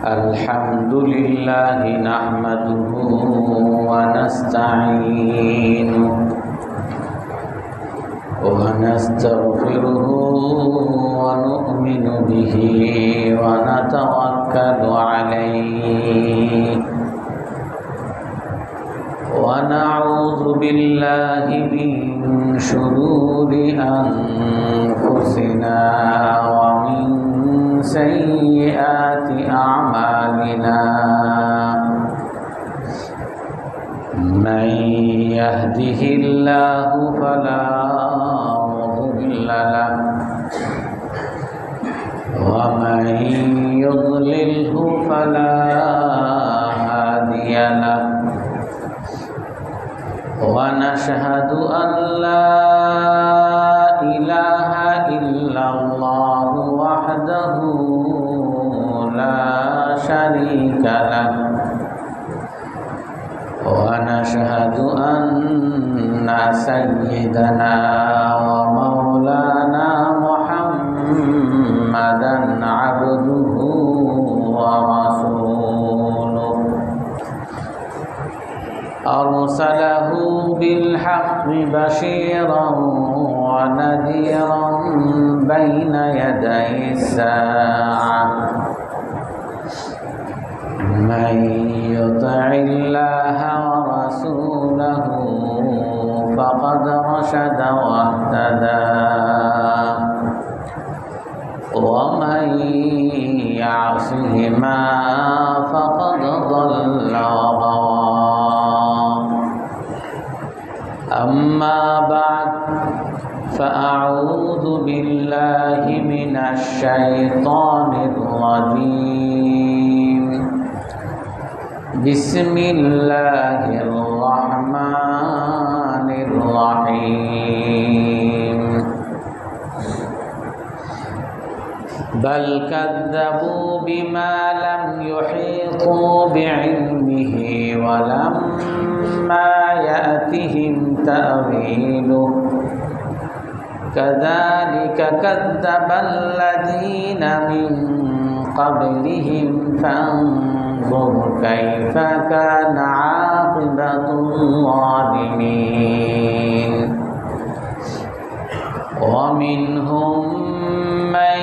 Alhamdulillah nahmaduhu wa nasta'inuhu wa nastaghfiruhu wa nu'minu bihi wa natawakkalu alayhi wa na'udzu billahi min shururi anfusina wa min sayyiati a'malina man yahdihillahu fala mudilla lahu wa man yudlilhu fala hadiya lahu wa nashhadu an la ilaha illallah wahdahu la syarika lahu wa nashhadu anna sayyidana wa maulana Muhammadan abduhu wa rasuluh arsalahu bil haqqi bashiran wa nadhiran baina yaday as-sa'ah man yuti'illaha wa rasulahu faqad rashada wa ihtada wa man ya'sihima faqad dhalla wa ghawa amma ba'd fa'a'udzu billahi minasy syaithanir rajim bismillahirrahmanirrahim bal kadzabu bima lam yuhitu bi'ilmihi wa lamma ya'tihim ta'wiluhu kadzalika kadzdzabal ladzina min qablihim fanzur kaifa kana 'aqibatul zalimin wa minhum man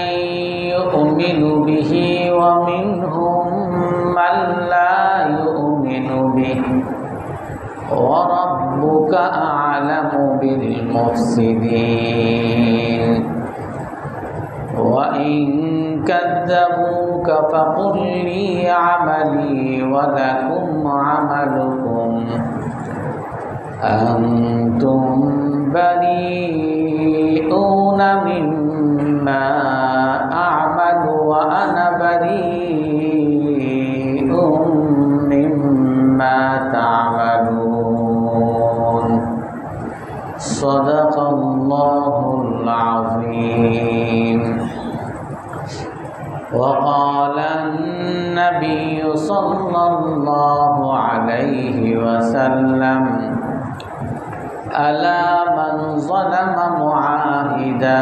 yu'minu bihi wa minhum man la yu'minu bihi wa rabbuka a'lamu bil mufsidin wa in kadzabuka faqul li 'amali wa lakum 'amalukum antum bari'una mimma a'malu wa ana bari'un mimma ta'malun sadaqallahul azim wa qala an-nabiy sallallahu alaihi wasallam ala man zalama mu'ahida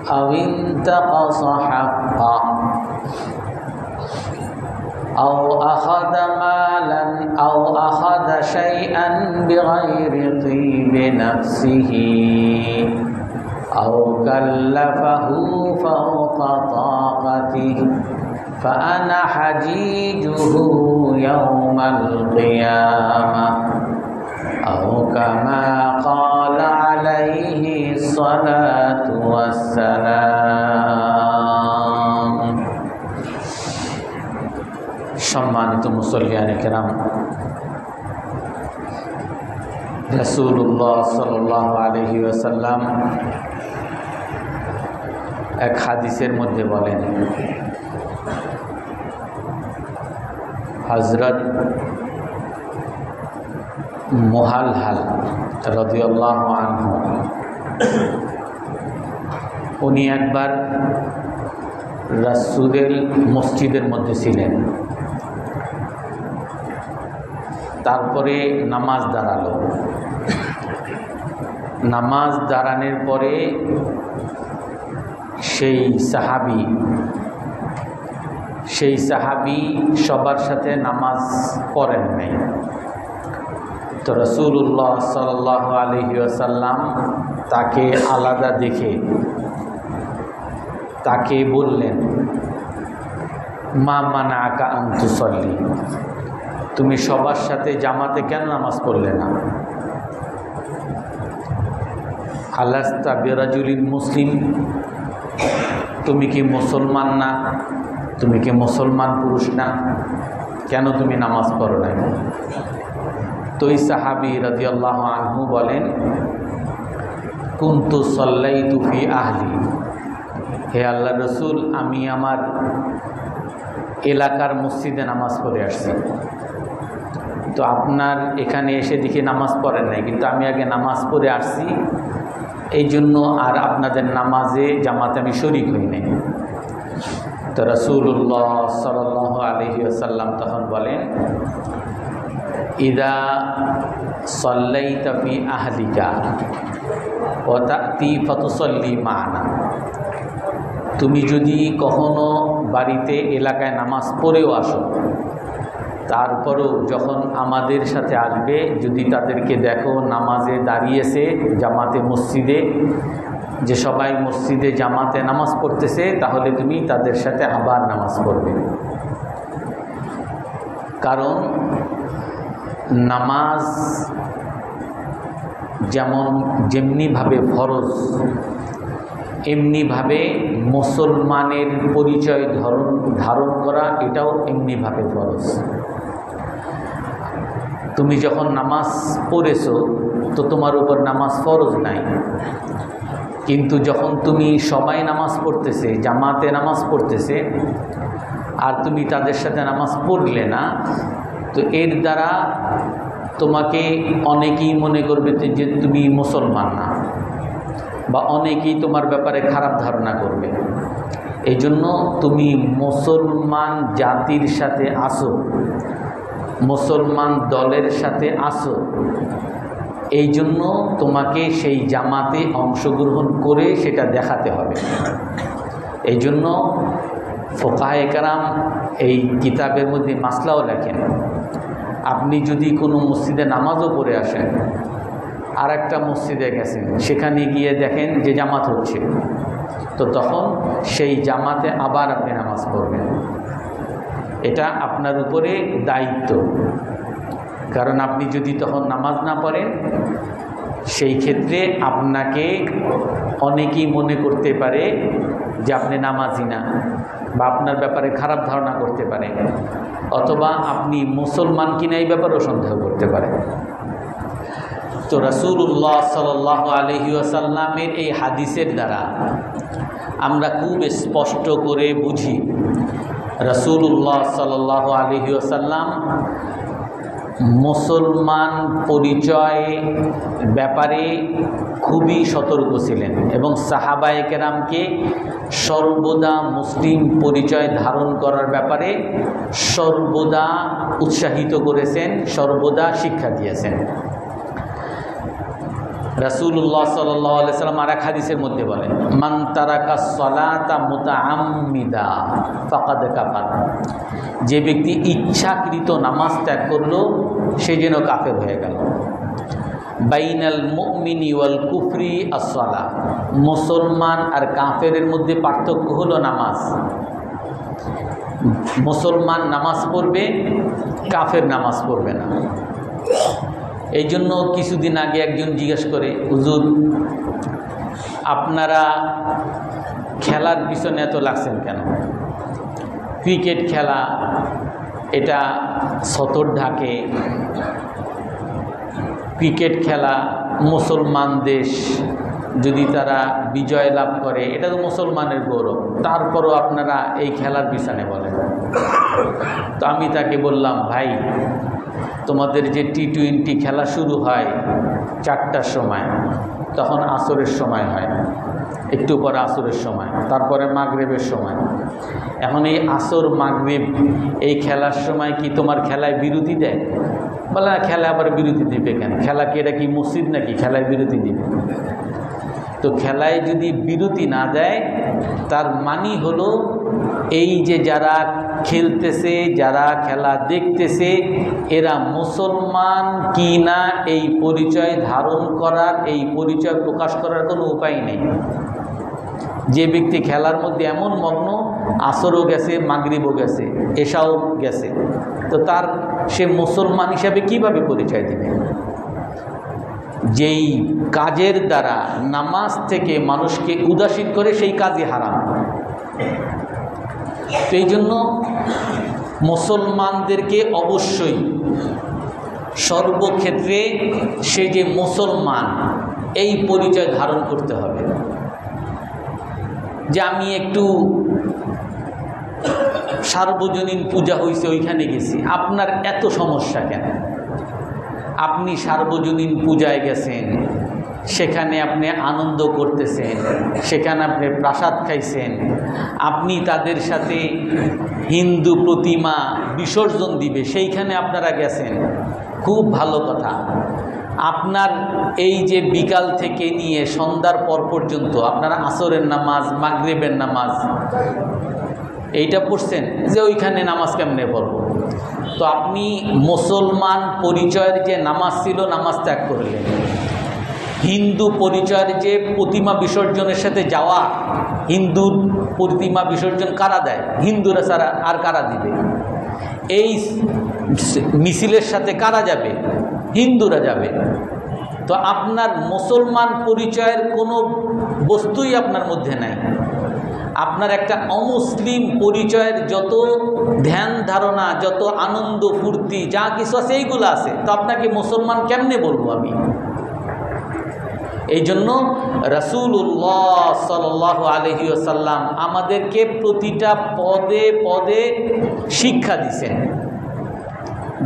aw intaqasa haqqah aw akhadha malan aw akhadha shay'an bighayri tibi nafsihi aw kallafahu fawqa taqatihi fa ana hajijuhu yawmal qiyamah aw kama qala alaihi salatu wassalam সম্মানিত মুসল্লিয়ানে কেরাম রাসূলুল্লাহ সাল্লাল্লাহু আলাইহি ওয়াসাল্লাম এক হাদিসের মধ্যে বলেন হযরত মুহালহাল রাদিয়াল্লাহু আনহু উনি একবার রাসূলের মসজিদের মধ্যে ছিলেন। তারপরে নামাজ দাঁড়ালো। নামাজ দাঁড়ানোর পরে সেই সাহাবী সবার সাথে নামাজ পড়েন নাই। তো রাসূলুল্লাহ সাল্লাল্লাহু আলাইহি ওয়াসাল্লাম তাকে আলাদা দেখে তাকে বললেন, মা মানাআকা আন তুসাল্লি, তুমি সবার সাথে জামাতে কেন নামাজ পড়লে না? আলাস্তা বিরাজুলিন মুসলিম, তুমি কি মুসলমান না? তুমি কি মুসলমান পুরুষ না? কেন তুমি নামাজ পড়ো নাই? তো এই সাহাবী রাদিয়াল্লাহু আনহু বলেন, কুনতু সাল্লাইতু ফি আহলি, হে আল্লাহর রাসূল, আমি আমার এলাকার মসজিদে নামাজ পড়ে আসছি। তো আপনার এখানে এসে দেখি নামাজ পড়েন নাই, কিন্তু আমি আগে নামাজ পড়ে আসছি, এই জন্য আর আপনাদের নামাজে জামাতে আমি শরীক হই নাই। তো রাসূলুল্লাহ সাল্লাল্লাহু আলাইহি ওয়াসাল্লাম তখন বলেন, ইদা সাল্লাইতা ফি আহলিকা ওয়া তা'তি ফাতুসাল্লি মা'না, তুমি যদি কখনো বাড়িতে এলাকায় নামাজ পড়েও আসো, তারপরও যখন আমাদের সাথে আসবে, যদি তাদেরকে দেখো নামাজে দাঁড়িয়েছে জামাতে মসজিদে, যে সবাই মসজিদে জামাতে নামাজ পড়তেছে, তাহলে তুমি তাদের সাথে আবার নামাজ পড়বে। কারণ নামাজ যেমনিভাবে ফরজ, এমনিভাবে মুসলমানের পরিচয় ধারণ করা এটাও এমনিভাবে ফরজ। তুমি যখন নামাজ পড়েছো তো তোমার উপর নামাজ ফরজ নাই, কিন্তু যখন তুমি সবাই নামাজ পড়তেছে, জামাতে নামাজ পড়তেছে, আর তুমি তাদের সাথে নামাজ পড়লে না, তো এর দ্বারা তোমাকে অনেকেই মনে করবে যে তুমি মুসলমান না, বা অনেকেই তোমার ব্যাপারে খারাপ ধারণা করবে। এই জন্য তুমি মুসলমান জাতির সাথে আসো, মুসলমান দলের সাথে আসো, এই জন্য তোমাকে সেই জামাতে অংশগ্রহণ করে সেটা দেখাতে হবে। এই জন্য ফুকাহায়ে কেরাম এই কিতাবের মধ্যে মাসলাও লেখেন, আপনি যদি কোনো মসজিদে নামাজও পড়ে আসেন, আর একটা মসজিদে গেছেন, সেখানে গিয়ে দেখেন যে জামাত হচ্ছে, তো তখন সেই জামাতে আবার আপনি নামাজ পড়বেন। এটা আপনার উপরে দায়িত্ব। কারণ আপনি যদি তখন নামাজ না পড়েন, সেই ক্ষেত্রে আপনাকে অনেকেই মনে করতে পারে যে আপনি নামাজি না, বা আপনার ব্যাপারে খারাপ ধারণা করতে পারে, অথবা আপনি মুসলমান কিনা এই ব্যাপারেও সন্দেহ করতে পারে। তো রাসূলুল্লাহ সাল্লাল্লাহু আলাইহি ওয়াসাল্লামের এই হাদিসের দ্বারা আমরা খুব স্পষ্ট করে বুঝি রাসূলুল্লাহ সাল্লাল্লাহু আলাইহি ওয়াসাল্লাম মুসলমান পরিচয় ব্যাপারে খুবই সতর্ক ছিলেন, এবং সাহাবায়ে কেরামকে সর্বদা মুসলিম পরিচয় ধারণ করার ব্যাপারে সর্বদা উৎসাহিত করেছেন, সর্বদা শিক্ষা দিয়েছেন। রাসূলুল্লাহ সাল্লাল্লাহু আলাইহি ওয়াসাল্লাম আর এক হাদিসের মধ্যে বলেন, মান তারাকাস সালাতা মুতাআম্মিদা ফাকাদ কাফার, যে ব্যক্তি ইচ্ছাকৃত নামাজ ত্যাগ করলো সে যেন কাফের হয়ে গেল। বাইনাল মুমিনি ওয়াল কুফরি আস-সালাহ, মুসলমান আর কাফেরের মধ্যে পার্থক্য হলো নামাজ। মুসলমান নামাজ পড়বে, কাফের নামাজ পড়বে না। এই জন্য কিছুদিন আগে একজন জিজ্ঞেস করে, হুজুর আপনারা খেলার পিছনে এত লাগছেন কেন? ক্রিকেট খেলা এটা সতর ঢাকে, ক্রিকেট খেলা মুসলমান দেশ যদি তারা বিজয় লাভ করে এটা তো মুসলমানের গৌরব, তারপরও আপনারা এই খেলার পিছনে বলেন। তো আমি তাকে বললাম, ভাই তোমাদের যে টি-20 খেলা শুরু হয় 4টার সময়, তখন আসরের সময় হয়, একটু পরে আসরের সময়, তারপরে মাগরিবের সময়। এখন এই আসর মাগরিব এই খেলার সময় কি তোমার খেলায় বিরতি দেয়? বলে না, খেলা আবার বিরতি দিবে কেন? খেলা কি, এটা কি মসজিদ নাকি খেলায় বিরতি দিবে? তো খেলায় যদি বিরতি না দেয় তার মানে হলো এই যে যারা খেলতেছে, যারা খেলা দেখতেছে, এরা মুসলমান কি না এই পরিচয় ধারণ করার, এই পরিচয় প্রকাশ করার কোনো উপায় নেই। যে ব্যক্তি খেলার মধ্যে এমন মগ্ন, আসরও গেছে, মাগরিবও গেছে, এশাও গেছে, তো তার সে মুসলমান হিসাবে কিভাবে পরিচয় দেবে? যেই কাজের দ্বারা নামাজ থেকে মানুষকে উদাসীন করে সেই কাজই হারাম। তো এই জন্য মুসলমানদেরকে অবশ্যই সর্বক্ষেত্রে সে যে মুসলমান এই পরিচয় ধারণ করতে হবে। যে আমি একটু সার্বজনীন পূজা হয়েছে ওইখানে গেছি, আপনার এত সমস্যা কেন? আপনি সার্বজনীন পূজায় গেছেন, সেখানে আপনি আনন্দ করতেছেন, সেখানে আপনি প্রসাদ খাইছেন, আপনি তাদের সাথে হিন্দু প্রতিমা বিসর্জন দিবে সেইখানে আপনারা গেছেন, খুব ভালো কথা। আপনার এই যে বিকাল থেকে নিয়ে সন্ধ্যার পর পর্যন্ত আপনারা আসরের নামাজ, মাগরিবের নামাজ এইটা পড়ছেন, যে ওইখানে নামাজ কেমনে পড়ব? তো আপনি মুসলমান পরিচয়ের যে নামাজ ছিল নামাজ ত্যাগ করলেন। হিন্দু পরিচয়ের যে প্রতিমা বিসর্জনের সাথে যাওয়া, হিন্দু প্রতিমা বিসর্জন কারা দেয়? হিন্দুরা ছাড়া আর কারা দিবে? এই মিছিলের সাথে কারা যাবে? হিন্দুরা যাবে। তো আপনার মুসলমান পরিচয়ের কোনো বস্তুই আপনার মধ্যে নাই। আপনার একটা অমুসলিম পরিচয়ের যত ধ্যান ধারণা, যত আনন্দ ফুর্তি যা কিছু আছে এইগুলো আছে। তো আপনাকে মুসলমান কেমনে বলবো আমি? এই জন্য রাসূলুল্লাহ সাল্লাল্লাহু আলাইহি ওয়াসাল্লাম আমাদেরকে প্রতিটা পদে পদে শিক্ষা দিয়েছেন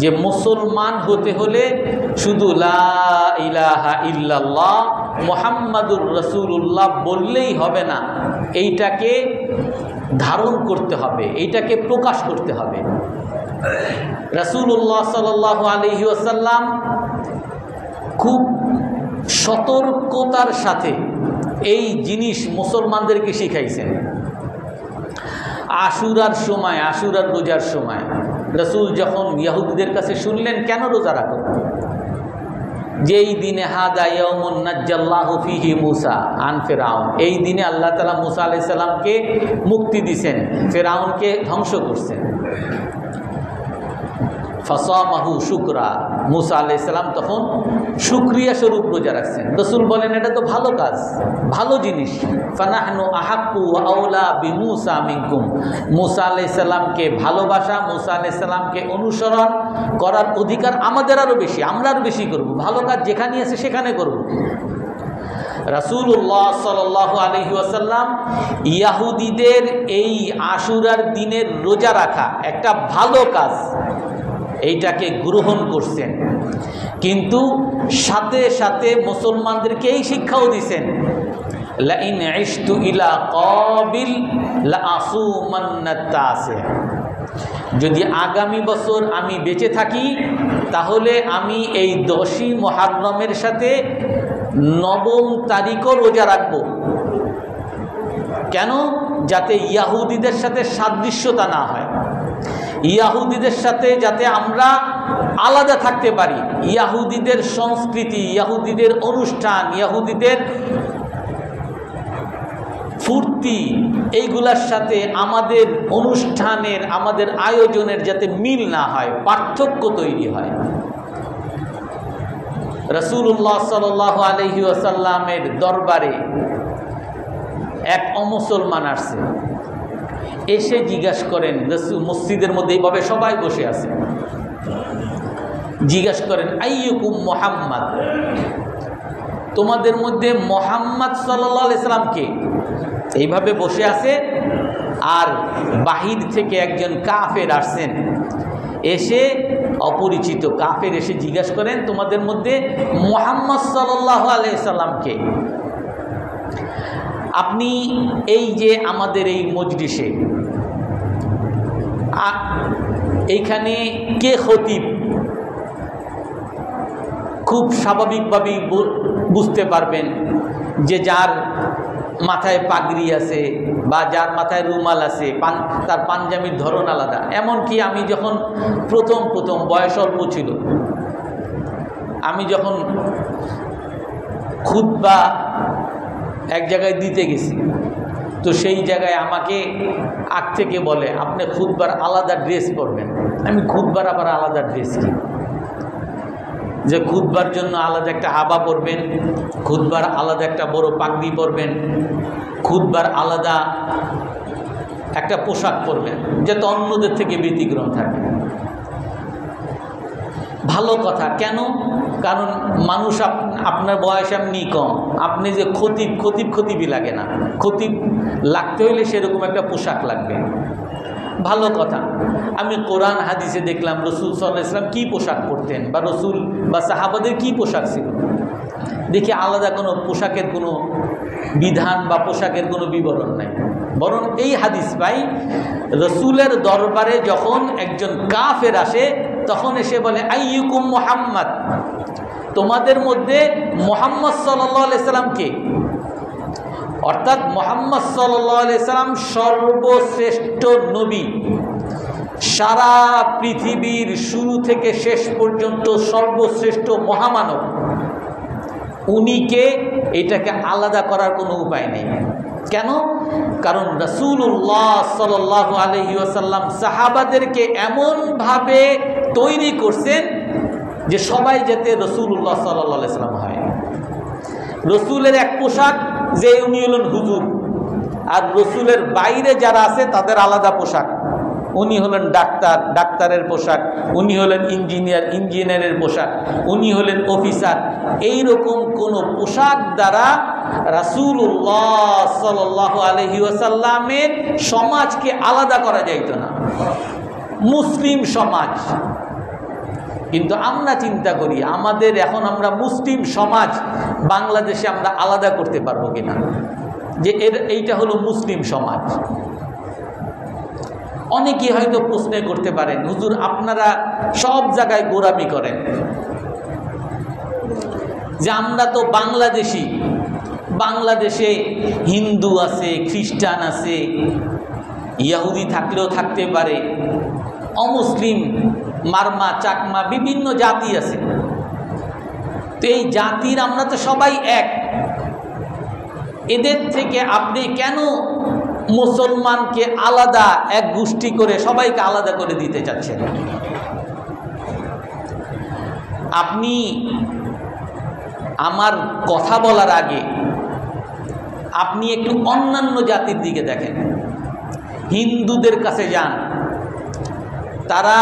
যে মুসলমান হতে হলে শুধু লা ইলাহা ইল্লাল্লাহ মুহাম্মাদুর রাসূলুল্লাহ বললেই হবে না, এইটাকে ধারণ করতে হবে, এইটাকে প্রকাশ করতে হবে। রাসূলুল্লাহ সাল্লাল্লাহু আলাইহি ওয়াসাল্লাম খুব সতর্কতার সাথে এই জিনিস মুসলমানদেরকে শিখাইছেন। আশুরার সময়, আশুরার রোজার সময় রাসূল যখন ইহুদিদের কাছে শুনলেন কেন রোজা রাখো, যেই দিনে হাদা ইয়াউমুন নাজ্জাল্লাহু ফিহি মুসা আন ফিরআউন, এই দিনে আল্লাহ তাআলা মুসা আলাইহিস সালামকে মুক্তি দিয়েছেন, ফিরআউনকে ধ্বংস করছেন। ফাসামাহু শুকরা, মুসা আলাইহিস সালাম তখন শুকরিয়া স্বরূপ রোজা রাখছেন। রাসূল বলেন এটা তো ভালো কাজ, ভালো জিনিস। ফানাহনু আহাক্কু ওয়া আওলা বিমুসা মিনকুম, মুসা আলাইহিস সালামকে ভালোবাসা, মুসা আলাইহিস সালামকে অনুসরণ করার অধিকার আমাদের আরও বেশি, আমরা আরও বেশি করব। ভালো কাজ যেখানে আছে সেখানে করব। রাসূলুল্লাহ সাল্লাল্লাহু আলাইহি ওয়াসাল্লাম ইহুদিদের এই আশুরার দিনের রোজা রাখা একটা ভালো কাজ, এইটাকে গ্রহণ করছেন, কিন্তু সাথে সাথে মুসলমানদেরকে এই শিক্ষাও দিয়েছেন লাইন ইশতু ইলা কাবিল লাআসুমান্নাত তাসি, যদি আগামী বছর আমি বেঁচে থাকি তাহলে আমি এই 10ই মুহররমের সাথে 9ম তারিখও রোজা রাখব। কেন? যাতে ইহুদিদের সাথে সাদৃশ্যতা না হয়, ইহুদিদের সাথে যাতে আমরা আলাদা থাকতে পারি। ইহুদিদের সংস্কৃতি, ইহুদিদের অনুষ্ঠান, ইহুদিদের ফুর্তি, এইগুলার সাথে আমাদের অনুষ্ঠানের, আমাদের আয়োজনের যাতে মিল না হয়, পার্থক্য তৈরি হয়। রাসূলুল্লাহ সাল্লাল্লাহু আলাইহি ওয়াসাল্লামের দরবারে এক অমুসলমান আসছে, এসে জিজ্ঞাসা করেন, রাসূল মসজিদের মধ্যে এইভাবে সবাই বসে আছে, জিজ্ঞাসা করেন আইয়ুকুম মুহাম্মদ, তোমাদের মধ্যে মুহাম্মদ সাল্লাল্লাহু আলাইহি সাল্লাম কে? এইভাবে বসে আছে, আর বাহির থেকে একজন কাফের আসছেন, এসে অপরিচিত কাফের এসে জিজ্ঞাসা করেন তোমাদের মধ্যে মুহাম্মদ সাল্লাল্লাহু আলাইহি সাল্লামকে, আপনি এই যে আমাদের এই মজলিসে এইখানে কে খতিব? খুব স্বাভাবিকভাবেই বুঝতে পারবেন যে যার মাথায় পাগড়ি আছে বা যার মাথায় রুমাল আছে, তার পাঞ্জাবির ধরন আলাদা। এমনকি আমি যখন প্রথম বয়স অল্প ছিল, আমি যখন খুতবা এক জায়গায় দিতে গেছি, তো সেই জায়গায় আমাকে আগ থেকে বলে আপনি খুতবার আলাদা ড্রেস পরবেন। আমি খুতবার আবার আলাদা ড্রেস কি, যে খুতবার জন্য আলাদা একটা হাবা পরবেন, খুতবার আলাদা একটা বড় পাগড়ি পরবেন, খুতবার আলাদা একটা পোশাক পরবেন, যাতে অন্যদের থেকে ব্যতিক্রম থাকে। ভালো কথা। কেন? কারণ মানুষ আপনার বয়স এমনি কম, আপনি যে খতিবই লাগে না। খতিব লাগতে হইলে সেরকম একটা পোশাক লাগবে। ভালো কথা। আমি কোরআন হাদিসে দেখলাম রসুল সাল্লাল্লাহু আলাইহি ওয়াসাল্লাম কী পোশাক পরতেন, বা রসুল বা সাহাবাদের কী পোশাক ছিল। দেখি আলাদা কোনো পোশাকের কোনো বিধান বা পোশাকের কোনো বিবরণ নাই, বরং এই হাদিস পাই রসুলের দরবারে যখন একজন কাফের আসে তখন এসে বলে আইয়ুকুম মুহাম্মদ, তোমাদের মধ্যে মুহাম্মদ সাল্লাল্লাহু আলাইহি সাল্লাম কে? অর্থাৎ মুহাম্মদ সাল্লাল্লাহু আলাইহি সাল্লাম সর্বশ্রেষ্ঠ নবী, সারা পৃথিবীর শুরু থেকে শেষ পর্যন্ত সর্বশ্রেষ্ঠ মহামানব। উনিকে এটাকে আলাদা করার কোনো উপায় নেই। কেন? কারণ রাসূলুল্লাহ সাল্লাল্লাহু আলাইহি ওয়াসাল্লাম সাহাবাদেরকে এমনভাবে তৈরি করছেন যে সবাই যাতে রাসূলুল্লাহ সাল্লাল্লাহু আলাইহি ওয়াসাল্লাম হয়। রসুলের এক পোশাক, যে উনি হলেন হুজুর, আর রসুলের বাইরে যারা আছে তাদের আলাদা পোশাক। উনি হলেন ডাক্তার, ডাক্তারের পোশাক, উনি হলেন ইঞ্জিনিয়ার, ইঞ্জিনিয়ারের পোশাক, উনি হলেন অফিসার। এইরকম কোনো পোশাক দ্বারা রাসূলুল্লাহ সাল্লাল্লাহু আলাইহি ওয়াসাল্লামের সমাজকে আলাদা করা যাইত না, মুসলিম সমাজ। কিন্তু আমরা চিন্তা করি আমাদের এখন আমরা মুসলিম সমাজ বাংলাদেশে আমরা আলাদা করতে পারবো কিনা, যে এইটা হলো মুসলিম সমাজ। অনেকেই হয়তো প্রশ্ন করতে পারেন, হুজুর আপনারা সব জায়গায় গোঁড়ামি করেন, যে আমরা তো বাংলাদেশি, বাংলাদেশে হিন্দু আছে, খ্রিস্টান আছে, ইহুদি থাকলেও থাকতে পারে, অমুসলিম, মারমা, চাকমা, বিভিন্ন জাতি আছে। তো এই জাতির আমরা তো সবাই এক, এদের থেকে আপনি কেন মুসলমানকে আলাদা এক গোষ্ঠী করে সবাইকে আলাদা করে দিতে চাচ্ছেন? আপনি আমার কথা বলার আগে আপনি একটু অন্যান্য জাতির দিকে দেখেন। হিন্দুদের কাছে যান, তারা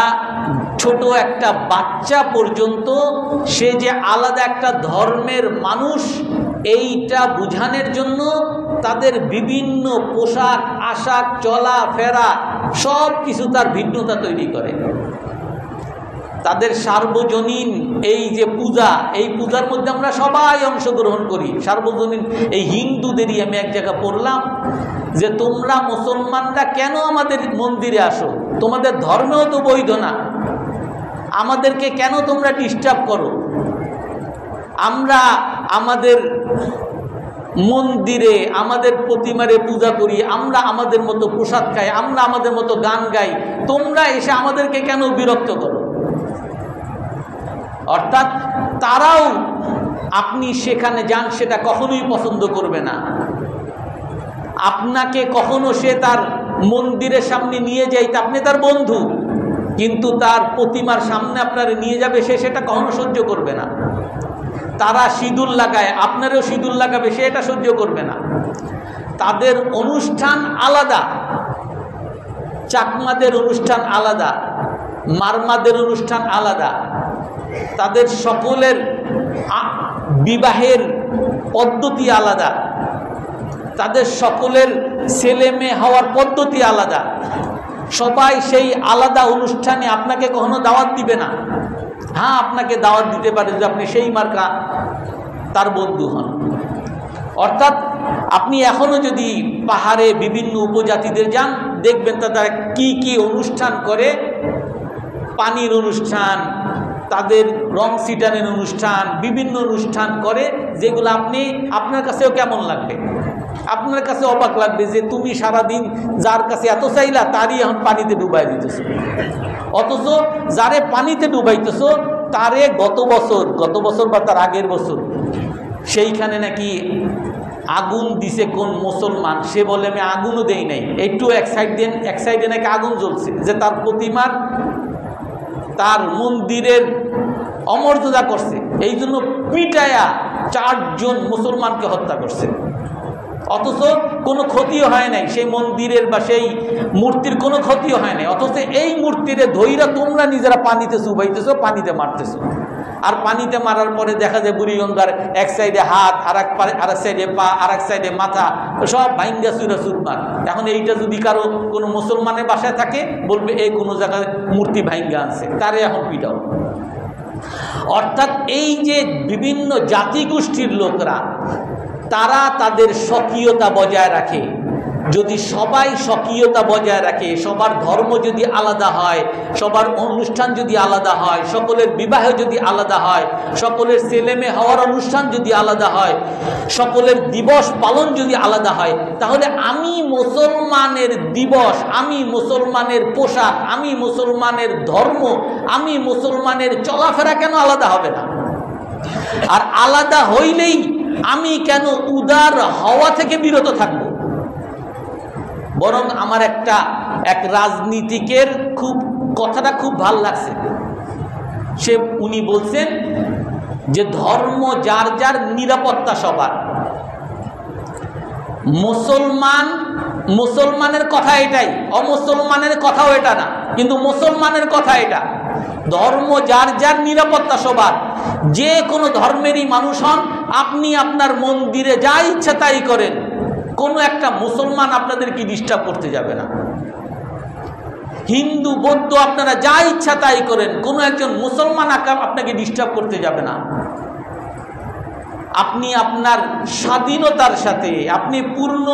ছোট একটা বাচ্চা পর্যন্ত সে যে আলাদা একটা ধর্মের মানুষ এইটা বোঝানোর জন্য তাদের বিভিন্ন পোশাক আশাক চলাফেরা সব কিছু তার ভিন্নতা তৈরি করে। তাদের সার্বজনীন এই যে পূজা, এই পূজার মধ্যে আমরা সবাই অংশগ্রহণ করি। সার্বজনীন এই হিন্দুদেরই আমি এক জায়গায় পড়লাম যে তোমরা মুসলমানরা কেন আমাদের মন্দিরে আসো, তোমাদের ধর্মেও তো বৈধ না, আমাদেরকে কেন তোমরা ডিস্টার্ব করো? আমরা আমাদের মন্দিরে আমাদের প্রতিমারে পূজা করি, আমরা আমাদের মতো প্রসাদ খাই, আমরা আমাদের মতো গান গাই, তোমরা এসে আমাদেরকে কেন বিরক্ত করো? অর্থাৎ তারাও আপনি সেখানে যান সেটা কখনোই পছন্দ করবে না। আপনাকে কখনো সে তার মন্দিরের সামনে নিয়ে যাইতে, আপনি তার বন্ধু, কিন্তু তার প্রতিমার সামনে আপনার নিয়ে যাবে, সে সেটা কখনো সহ্য করবে না। তারা সিঁদুর লাগায়, আপনারও সিঁদুর লাগাবে, সে এটা সহ্য করবে না। তাদের অনুষ্ঠান আলাদা, চাকমাদের অনুষ্ঠান আলাদা, মারমাদের অনুষ্ঠান আলাদা, তাদের সকলের বিবাহের পদ্ধতি আলাদা, তাদের সকলের ছেলে মেয়ে হওয়ার পদ্ধতি আলাদা। সবাই সেই আলাদা অনুষ্ঠানে আপনাকে কখনো দাওয়াত দিবে না। হ্যাঁ, আপনাকে দাওয়াত দিতে পারে যে আপনি সেই মার্কা তার বন্ধু হন। অর্থাৎ আপনি এখনো যদি পাহাড়ে বিভিন্ন উপজাতিদের যান, দেখবেন তারা কি কি অনুষ্ঠান করে, পানির অনুষ্ঠান, তাদের রং সিটানের অনুষ্ঠান, বিভিন্ন অনুষ্ঠান করে, যেগুলো আপনার কাছেও কেমন লাগবে, আপনার কাছে অবাক লাগবে যে তুমি সারাদিন যার কাছে এত চাইলা তারই এখন পানিতে ডুবাই দিতেছ। অথচ যারে পানিতে ডুবাইতেছ তারে গত বছর বা তার আগের বছর সেইখানে নাকি আগুন দিছে কোন মুসলমান, সে বলে আমি আগুনও দেই নাই, একটু এক সাইডে নাকি আগুন জ্বলছে, যে তার প্রতিমার, তার মন্দিরের অমর্যাদা করছে, এই জন্য পিটায়া 4 জন মুসলমানকে হত্যা করছে। অথচ কোনো ক্ষতিও হয় নাই সেই মন্দিরের বা সেই মূর্তির, কোনো ক্ষতিও হয় নাই। অথচ এই মূর্তিরে ধৈরা তোমরা নিজেরা পানিতে চুবাইতেছো, পানিতে মারতেছো। আর পানিতে মারার পরে দেখা যায় বুড়িগঙ্গার এক সাইডে হাত, আর এক সাইডে পা, আর এক সাইডে মাথা, সব ভাঙ্গা চুরা চুরমার। এখন এইটা যদি কারো কোনো মুসলমানের বাসায় থাকে, বলবে এই কোনো জায়গায় মূর্তি ভাঙ্গা আনছে, তারে এখন পিটাও। অর্থাৎ এই যে বিভিন্ন জাতিগোষ্ঠীর লোকরা, তারা তাদের স্বকীয়তা বজায় রাখে। যদি সবাই স্বকীয়তা বজায় রাখে, সবার ধর্ম যদি আলাদা হয়, সবার অনুষ্ঠান যদি আলাদা হয়, সকলের বিবাহ যদি আলাদা হয়, সকলের ছেলেমেয়ে হওয়ার অনুষ্ঠান যদি আলাদা হয়, সকলের দিবস পালন যদি আলাদা হয়, তাহলে আমি মুসলমানের দিবস, আমি মুসলমানের পোশাক, আমি মুসলমানের ধর্ম, আমি মুসলমানের চলাফেরা কেন আলাদা হবে না? আর আলাদা হইলেই আমি কেন উদার হওয়া থেকে বিরত থাকব? বরং আমার এক রাজনীতিকের কথাটা খুব ভাল লাগছে। উনি বলছেন যে ধর্ম যার যার, নিরাপত্তা সবার। মুসলমানের কথা এটাই, অমুসলমানের কথাও এটা না, কিন্তু মুসলমানের কথা এটা। ধর্ম যার যার, নিরাপত্তা সবার। যে কোনো ধর্মেরই মানুষ হন, আপনি আপনার মন্দিরে যা ইচ্ছা তাই করেন, কোনো একটা মুসলমান আপনাদেরকে ডিস্টার্ব করতে যাবে না। হিন্দু বৌদ্ধ আপনারা যা ইচ্ছা তাই করেন, কোনো একজন মুসলমান আপনাকে ডিস্টার্ব করতে যাবে না। আপনি আপনার স্বাধীনতার সাথে, আপনি পূর্ণ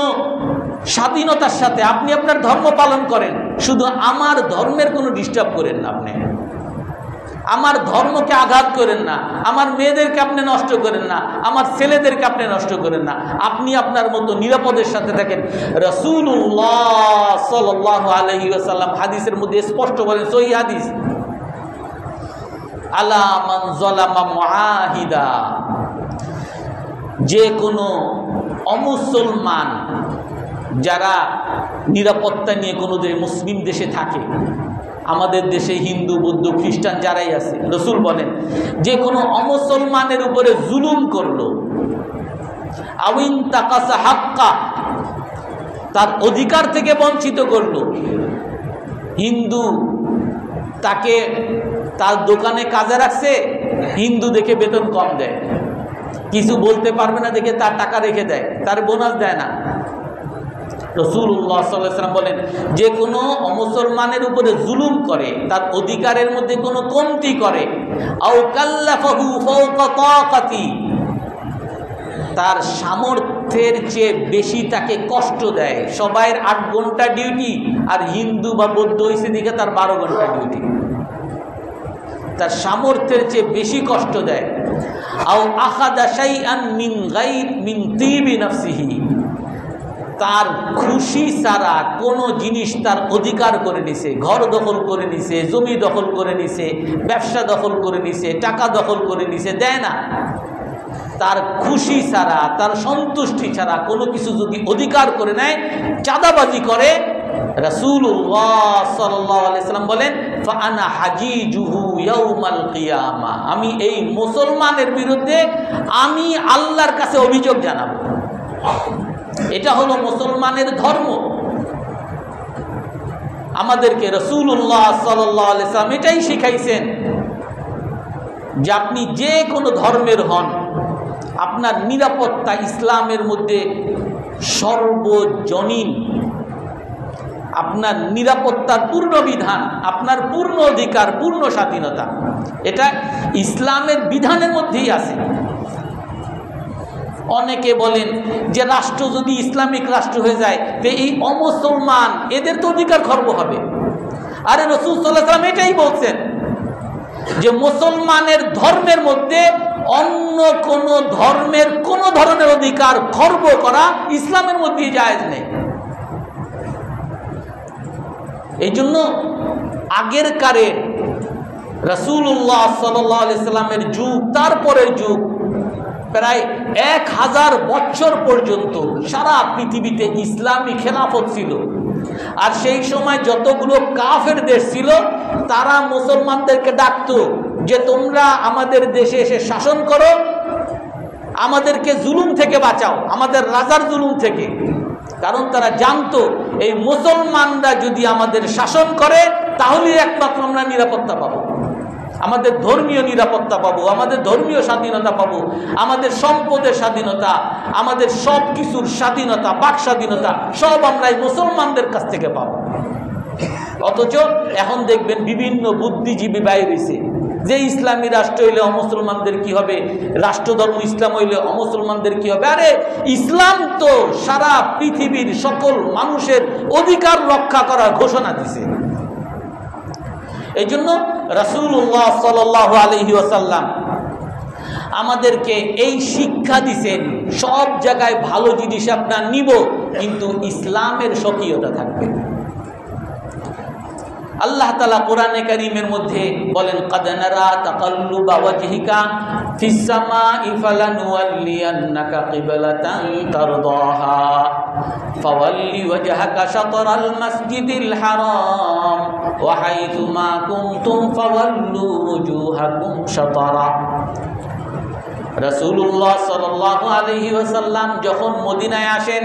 স্বাধীনতার সাথে আপনি আপনার ধর্ম পালন করেন, শুধু আমার ধর্মের কোনো ডিস্টার্ব করেন না। আপনি আমার ধর্মকে আঘাত করেন না, আমার মেয়েদেরকে আপনি নষ্ট করেন না, আমার ছেলেদেরকে আপনি নষ্ট করেন না। আপনি আপনার মতো নিরাপদের সাথে থাকেন। রাসূলুল্লাহ সাল্লাল্লাহু আলাইহি ওয়াসাল্লাম হাদিসের মধ্যে স্পষ্ট বলেন, সহিহ হাদিস, আলা মান যালামা মুআহিদা, যে কোনো অমুসলমান যারা নিরাপত্তা নিয়ে কোনো মুসলিম দেশে থাকে, আমাদের দেশে হিন্দু বৌদ্ধ খ্রিস্টান যারাই আছে, রসুল বলেন যে কোনো অমুসলমানের উপরে জুলুম করলো, আউইন তাকাসা হাক্কা, তার অধিকার থেকে বঞ্চিত করলো। হিন্দু তাকে তার দোকানে কাজে রাখছে, হিন্দু দেখে বেতন কম দেয়, কিছু বলতে পারবে না দেখে তার টাকা রেখে দেয়, তার বোনাস দেয় না। রাসূলুল্লাহ সাল্লাল্লাহু আলাইহি ওয়াসাল্লাম বলেন যে কোনো মুসলমানের উপরে জুলুম করে, তার অধিকারের মধ্যে কোনো কমতি করে, আও কাল্লাফাহু ফাওকা তাকাতি, তার সামর্থ্যের চেয়ে বেশি তাকে কষ্ট দেয়। সবাইয়ের 8 ঘন্টা ডিউটি, আর হিন্দু বা বৌদ্ধ হইছে দিকে তার 12 ঘন্টা ডিউটি, তার সামর্থ্যের চেয়ে বেশি কষ্ট দেয়। আও আখাযা শাইআন মিন তিবি নাফসিহি, তার খুশি ছাড়া কোনো জিনিস তার অধিকার করে নিছে, ঘর দখল করে নিছে, জমি দখল করে নিছে, ব্যবসা দখল করে নিছে, টাকা দখল করে নিছে, দেয় না। তার খুশি ছাড়া, তার সন্তুষ্টি ছাড়া কোনো কিছু যদি অধিকার করে নেয়, চাঁদাবাজি করে, রাসূলুল্লাহ সাল্লাল্লাহু আলাইহি ওয়াসাল্লাম বলেন ফাআনা হাজিজুহু ইয়াউমাল কিয়ামা, আমি এই মুসলমানের বিরুদ্ধে আমি আল্লাহর কাছে অভিযোগ জানাবো। এটা হলো মুসলমানের ধর্ম। আমাদেরকে রাসূলুল্লাহ সাল্লাল্লাহু আলাইহি ওয়াসাল্লাম এটাই শিখাইছেন যে আপনি যে কোনো ধর্মের হন, আপনার নিরাপত্তা ইসলামের মধ্যে সর্বজনীন। আপনার নিরাপত্তার পূর্ণ বিধান, আপনার পূর্ণ অধিকার, পূর্ণ স্বাধীনতা, এটা ইসলামের বিধানের মধ্যেই আছে। অনেকে বলেন যে রাষ্ট্র যদি ইসলামিক রাষ্ট্র হয়ে যায় তো এই অমুসলমান এদের তো অধিকার খর্ব হবে। আরে রাসূল সাল্লাল্লাহু আলাইহি ওয়াসাল্লাম এটাই বলছেন যে মুসলমানের ধর্মের মধ্যে অন্য কোন ধর্মের কোন ধরনের অধিকার খর্ব করা ইসলামের মধ্যে জায়েজ নেই। এই জন্য আগের কারে রাসূলুল্লাহ সাল্লাল্লাহু আলাইহি সাল্লামের যুগ, তারপরের যুগ, প্রায় 1000 বছর পর্যন্ত সারা পৃথিবীতে ইসলামী খেলাফত ছিল। আর সেই সময় যতগুলো কাফের দেশ ছিল তারা মুসলমানদেরকে ডাকতো যে তোমরা আমাদের দেশে এসে শাসন করো, আমাদেরকে জুলুম থেকে বাঁচাও, আমাদের রাজার জুলুম থেকে। কারণ তারা জানতো এই মুসলমানরা যদি আমাদের শাসন করে তাহলে একমাত্র আমরা নিরাপত্তা পাবো, আমাদের ধর্মীয় নিরাপত্তা পাবো, আমাদের ধর্মীয় স্বাধীনতা পাবো, আমাদের সম্পদের স্বাধীনতা, আমাদের সব কিছুর স্বাধীনতা, বাক স্বাধীনতা সব আমরা এই মুসলমানদের কাছ থেকে পাবো। অথচ এখন দেখবেন বিভিন্ন বুদ্ধিজীবী বাইরে হয়েছে যে ইসলামী রাষ্ট্র হইলে অমুসলমানদের কি হবে, রাষ্ট্রধর্ম ইসলাম হইলে অমুসলমানদের কি হবে। আরে ইসলাম তো সারা পৃথিবীর সকল মানুষের অধিকার রক্ষা করার ঘোষণা দিছে। এই জন্য রাসূলুল্লাহ সাল্লাল্লাহু আলাইহি ওয়াসাল্লাম আমাদেরকে এই শিক্ষা দিছেন, সব জায়গায় ভালো জিনিস আপনার নিব কিন্তু ইসলামের স্বকীয়তা থাকবে। আল্লাহ তাআলা কোরআনে কারীমের মধ্যে বলেন ক্বাদ নারা তাকাল্লুবা ওয়াজহিকা ফিস সামাই ফালানুওয়াল্লিয়ান্নাকা কিবলাতান তারদাহা ফাওয়াল্লি ওয়াজহাকা শাতরাল মাসজিদিল হারাম ওয়া হাইথুমা কুনতুম ফাওয়াল্লু ওয়ুজুহাকুম শাতরা। রাসূলুল্লাহ সাল্লাল্লাহু আলাইহি ওয়াসাল্লাম যখন মদিনায় আসেন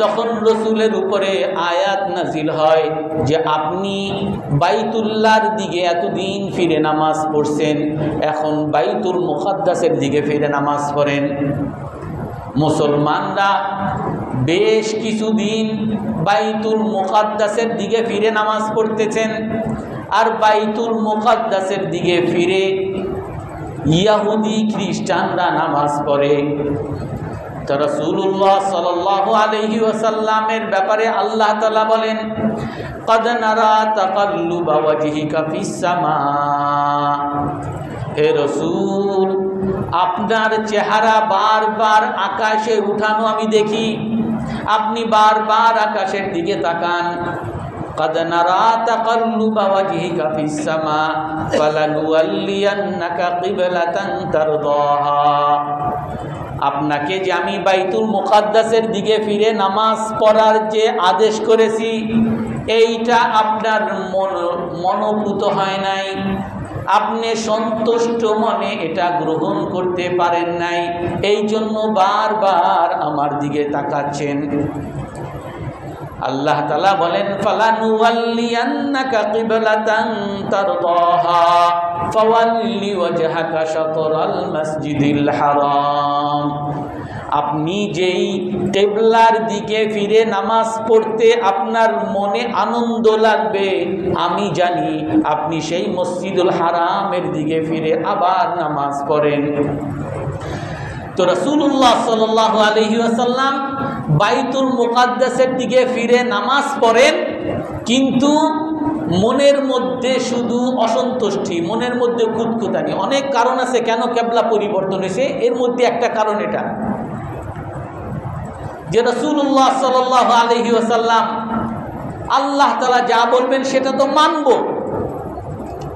তখন রসুলের উপরে আয়াত নাজিল হয় যে আপনি বাইতুল্লাহর দিকে এতদিন ফিরে নামাজ পড়ছেন, এখন বাইতুল মুকাদ্দাসের দিকে ফিরে নামাজ পড়েন। মুসলমানরা বেশ কিছুদিন বাইতুল মুকাদ্দাসের দিকে ফিরে নামাজ পড়তেছেন, আর বাইতুল মুকাদ্দাসের দিকে ফিরে ইহুদি খ্রিস্টানরা নামাজ পড়ে। তো রাসূলুল্লাহ সাল্লাল্লাহু আলাইহি ওয়াসাল্লামের ব্যাপারে আল্লাহ তাআলা বলেন ক্বাদ নারা তাকাল্লুবা ওয়াজহিকা ফিস সামা। হে রাসূল, আপনার চেহারা বারবার আকাশে উঠানো আমি দেখি, আপনি বারবার আকাশের দিকে তাকান। ক্বাদ নারা তাকাল্লুবা ওয়াজহিকা ফিস সামা ফালানুওয়াল্লিয়ান্নাকা কিবলাতান তারদাহা। আপনাকে যে আমি বাইতুল মুকাদ্দাসের দিকে ফিরে নামাজ পড়ার যে আদেশ করেছি এইটা আপনার মনোভূত হয় নাই, আপনি সন্তুষ্ট মনে এটা গ্রহণ করতে পারেন নাই, এই জন্য বারবার আমার দিকে তাকাচ্ছেন। আল্লাহ তাআলা বলেন ফালানুওয়াল্লিয়ান্নাকা কিবলাতান তারদাহা ফাওয়াল্লি ওয়াজহাকা শাতরাল মাসজিদিল হারাম। আপনি যেই কিবলার দিকে ফিরে নামাজ পড়তে আপনার মনে আনন্দ লাগবে আমি জানি, আপনি সেই মসজিদুল হারামের দিকে ফিরে আবার নামাজ পড়েন। তো রাসূলুল্লাহ সাল্লাল্লাহু আলাইহি ওয়াসাল্লাম বাইতুল মুকাদ্দাসের দিকে ফিরে নামাজ পড়েন, কিন্তু মনের মধ্যে শুধু অসন্তুষ্টি, মনের মধ্যে খুঁতখুঁতানি। অনেক কারণ আছে কেন কিবলা পরিবর্তন হয়েছে, এর মধ্যে একটা কারণ এটা যে রাসূলুল্লাহ সাল্লাল্লাহু আলাইহি ওয়াসাল্লাম আল্লাহ তাআলা যা বলবেন সেটা তো মানব,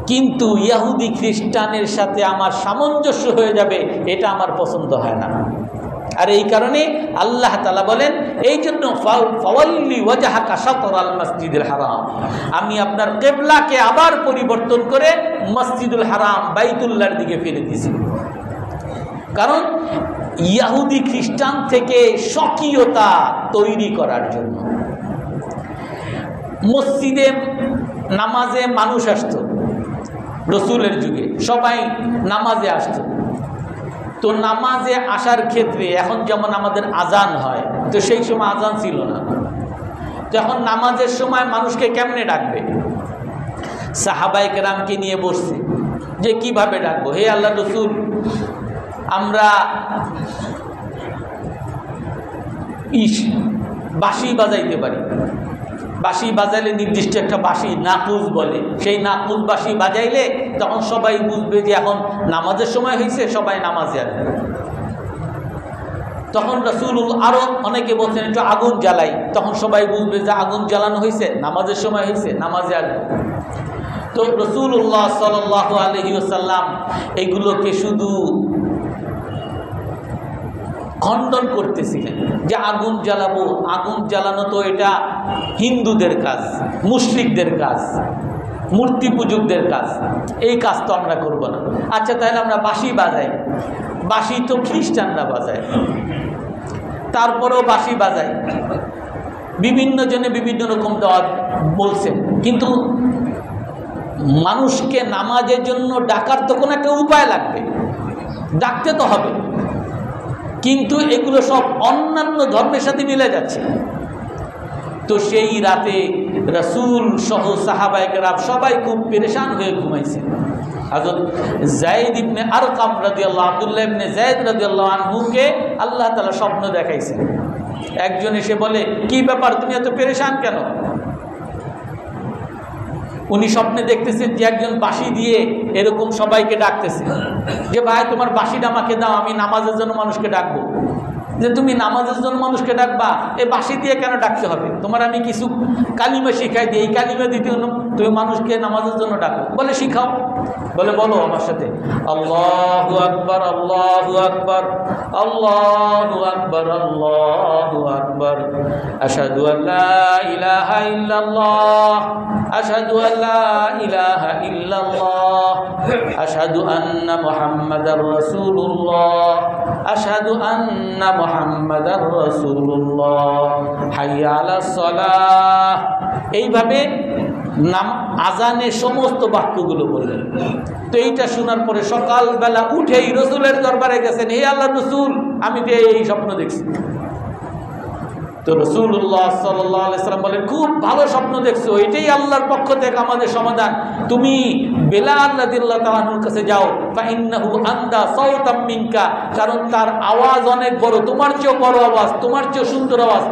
কিন্তু ইহুদি খ্রিস্টানের সাথে আমার সামঞ্জস্য হয়ে যাবে এটা আমার পছন্দ হয় না। আর এই কারণে আল্লাহ তাআলা বলেন এই জন্য ফাওয়াল্লি ওয়াজহাকা শাতরাল মাসজিদুল হারাম, আমি আপনার কিবলাকে আবার পরিবর্তন করে মসজিদুল হারাম বাইতুল্লাহর দিকে ফিরে দিয়েছি। কারণ ইহুদি খ্রিস্টান থেকে স্বকীয়তা তৈরি করার জন্য। মসজিদে নামাজে মানুষ আসতো, রসুলের যুগে সবাই নামাজে আসতো। তো নামাজে আসার ক্ষেত্রে এখন যেমন আমাদের আজান হয়, তো সেই সময় আজান ছিল না। তো এখন নামাজের সময় মানুষকে কেমনে ডাকবে? সাহাবায়ে কেরামকে নিয়ে বসছে যে কিভাবে ডাকবো। হে আল্লাহ রসুল, আমরা বাঁশি বাজাইতে পারি, বাঁশি বাজাইলে নির্দিষ্ট একটা বাঁশি নাকুজ বলে, সেই নাকুজ বাঁশি বাজাইলে তখন সবাই বুঝবে যে এখন নামাজের সময় হয়েছে, সবাই নামাজে আসবে। তখন রাসূলুল্লাহ আরও অনেকে বলছেন একটু আগুন জ্বালাই, তখন সবাই বুঝবে যে আগুন জ্বালানো হয়েছে, নামাজের সময় হয়েছে, নামাজে আসবে। তো রাসূলুল্লাহ সাল্লাল্লাহু আলাইহি ওয়াসাল্লাম এগুলোকে শুধু খণ্ডন করতেছিলেন যে আগুন জ্বালাবো, আগুন জ্বালানো তো এটা হিন্দুদের কাজ, মুশরিকদের কাজ, মূর্তি পূজকদের কাজ, এই কাজ তো আমরা করব না। আচ্ছা তাহলে আমরা বাঁশি বাজাই, বাঁশি তো খ্রিস্টানরা বাজায়, তারপরেও বাঁশি বাজাই। বিভিন্ন জনে বিভিন্ন রকম দাওয়াত বলছেন, কিন্তু মানুষকে নামাজের জন্য ডাকার তো কোনো একটা উপায় লাগবে, ডাকতে তো হবে। কিন্তু এগুলো সব অন্যান্য ধর্মের সাথে মিলে যাচ্ছে। তো সেই রাতে রাসূল সহ সাহাবায়ে কেরাম সবাই খুব পেরেশান হয়ে ঘুমাইছে। হযরত যায়েদ ইবনে আরকাম রাদিয়াল্লাহু, আব্দুল্লাহ ইবনে যায়েদ রাদিয়াল্লাহু আনহুকে আল্লাহ তাআলা স্বপ্ন দেখাইছেন। একজন এসে বলে, কি ব্যাপার, তুমি এত পেরেশান কেন? উনি স্বপ্নে দেখতেছেন যে একজন বাঁশি দিয়ে এরকম সবাইকে ডাকতেছে যে ভাই তোমার বাঁশিটা আমাকে দাও, আমি নামাজের জন্য মানুষকে ডাকবো। যে তুমি নামাজের জন্য মানুষকে ডাকবা, এই বাঁশি দিয়ে কেন ডাকতে হবে? তোমার আমি কিছু কালিমা শিখাই দিই, এই কালিমা দিতে তুমি মানুষকে নামাজের জন্য ডাকো। বলে শিখাও। বলে বলো আমার সাথে, আল্লাহু আকবার, আল্লাহু আকবার, আল্লাহু আকবার, আল্লাহু আকবার, আশহাদু আল্লা ইলাহা ইল্লাল্লাহ, আশহাদু আল্লা ইলাহা ইল্লাল্লাহ, আশহাদু আন্না মুহাম্মাদার রাসূলুল্লাহ, আশহাদু আন্না মুহাম্মাদার রাসূলুল্লাহ, হাইয়া আলাস সালাহ। এইভাবে আজানের সমস্ত বাক্যগুলো বললেন। তো এইটা শোনার পরে সকালবেলা উঠেই রসুলের দরবারে গেছেন, হে আল্লাহ রসুল, আমি তো এই স্বপ্ন দেখছি। তো রাসূলুল্লাহ সাল্লাল্লাহু আলাইহি ওয়াসাল্লাম বলেন, খুব ভালো স্বপ্ন দেখছো, এটাই আল্লাহর পক্ষ থেকে আমাদের সমাধান। তুমি বেলাল রাদিয়াল্লাহু তাআলা আনহুর কাছে যাও, ফাইন্নাহু আন্দা সাওতাম মিনকা, কারণ তার আওয়াজ অনেক বড়, তোমার চেয়েও বড় আওয়াজ, তোমার চেয়েও সুন্দর আওয়াজ।